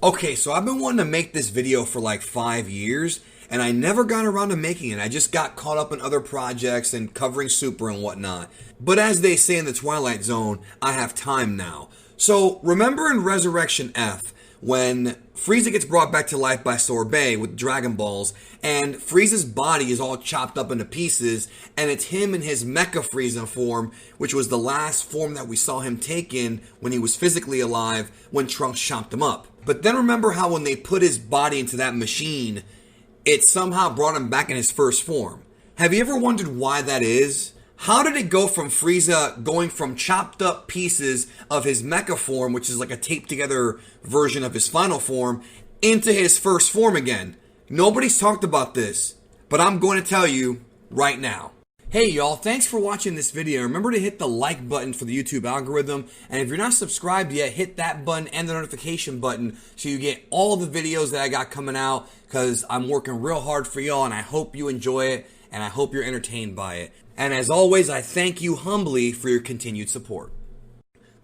Okay, so I've been wanting to make this video for like 5 years, and I never got around to making it. I just got caught up in other projects and covering Super and whatnot. But as they say in the Twilight Zone, I have time now. So remember in Resurrection F, when Frieza gets brought back to life by Sorbet with Dragon Balls, and Frieza's body is all chopped up into pieces, and it's him in his Mecha Frieza form, which was the last form that we saw him take in when he was physically alive when Trunks chopped him up. But then remember how when they put his body into that machine, it somehow brought him back in his first form. Have you ever wondered why that is? How did it go from Frieza going from chopped up pieces of his mecha form, which is like a taped together version of his final form, into his first form again? Nobody's talked about this, but I'm going to tell you right now. Hey y'all, thanks for watching this video. Remember to hit the like button for the YouTube algorithm, and if you're not subscribed yet, hit that button and the notification button so you get all the videos that I got coming out, because I'm working real hard for y'all and I hope you enjoy it and I hope you're entertained by it. And as always, I thank you humbly for your continued support.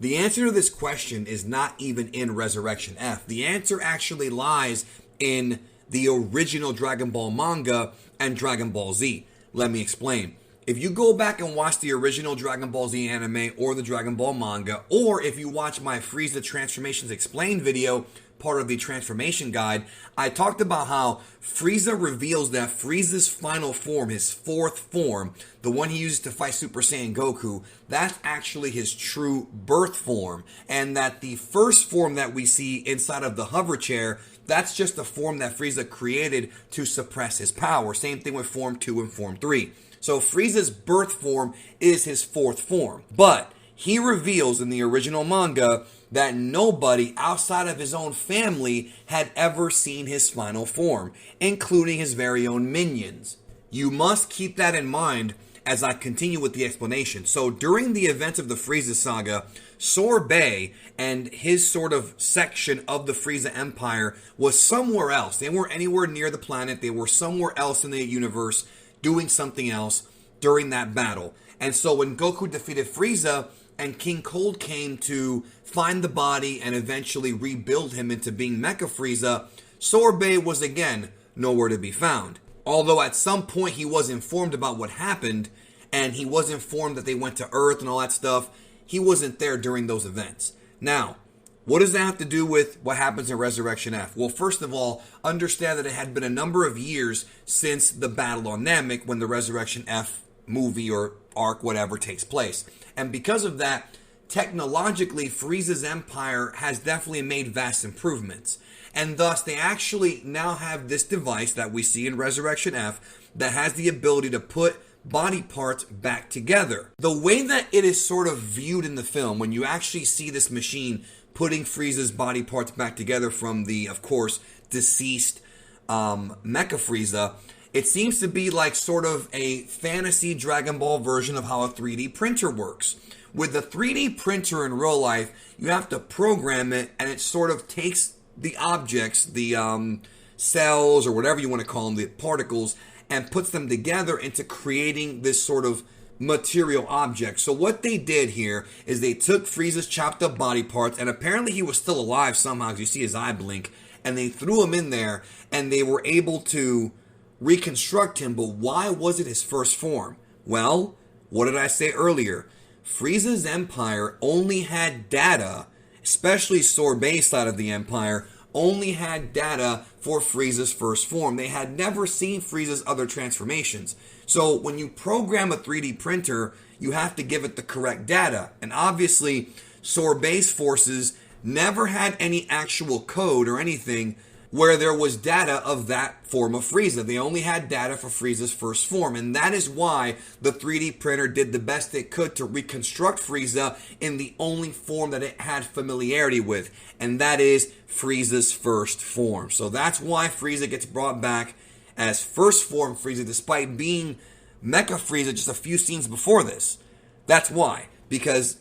The answer to this question is not even in Resurrection F. The answer actually lies in the original Dragon Ball manga and Dragon Ball Z. Let me explain. If you go back and watch the original Dragon Ball Z anime or the Dragon Ball manga, or if you watch my Frieza Transformations Explained video, part of the transformation guide, I talked about how Frieza reveals that Frieza's final form, his fourth form, the one he uses to fight Super Saiyan Goku, that's actually his true birth form. And that the first form that we see inside of the hover chair, that's just the form that Frieza created to suppress his power. Same thing with Form 2 and Form 3. So Frieza's birth form is his fourth form. But he reveals in the original manga that nobody outside of his own family had ever seen his final form, including his very own minions. You must keep that in mind as I continue with the explanation. So during the events of the Frieza saga, Sorbet and his sort of section of the Frieza Empire was somewhere else. They weren't anywhere near the planet. They were somewhere else in the universe doing something else during that battle. And so when Goku defeated Frieza and King Cold came to find the body and eventually rebuild him into being Mecha Frieza, Sorbet was again nowhere to be found. Although at some point he was informed about what happened, and he was informed that they went to Earth and all that stuff, he wasn't there during those events. Now, what does that have to do with what happens in Resurrection F? Well, first of all, understand that it had been a number of years since the battle on Namek when the Resurrection F movie or arc, whatever, takes place. And because of that, technologically, Frieza's empire has definitely made vast improvements. And thus, they actually now have this device that we see in Resurrection F that has the ability to put body parts back together. The way that it is sort of viewed in the film, when you actually see this machine putting Frieza's body parts back together from the, of course, deceased Mecha Frieza, it seems to be like sort of a fantasy Dragon Ball version of how a 3D printer works. With a 3D printer in real life, you have to program it, and it sort of takes the objects, the cells or whatever you want to call them, the particles, and puts them together into creating this sort of material object. So what they did here is they took Frieza's chopped up body parts, and apparently he was still alive somehow because you see his eye blink, and they threw him in there, and they were able to reconstruct him. But why was it his first form? Well, what did I say earlier? Frieza's empire only had data, especially Sorbet's side of the empire, only had data for Frieza's first form. They had never seen Frieza's other transformations. So when you program a 3D printer, you have to give it the correct data. And obviously, Sorbet's forces never had any actual code or anything where there was data of that form of Frieza. They only had data for Frieza's first form, and that is why the 3D printer did the best it could to reconstruct Frieza in the only form that it had familiarity with, and that is Frieza's first form. So that's why Frieza gets brought back as first form Frieza, despite being Mecha Frieza just a few scenes before this. That's why, because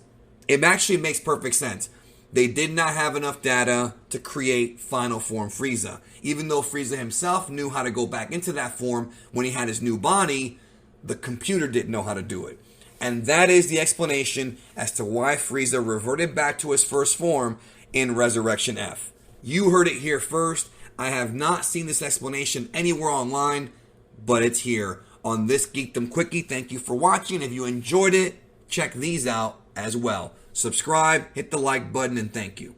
it actually makes perfect sense. They did not have enough data to create final form Frieza. Even though Frieza himself knew how to go back into that form when he had his new body, the computer didn't know how to do it. And that is the explanation as to why Frieza reverted back to his first form in Resurrection F. You heard it here first. I have not seen this explanation anywhere online, but it's here on this Geekdom Quickie. Thank you for watching. If you enjoyed it, check these out as well. Subscribe, hit the like button, and thank you.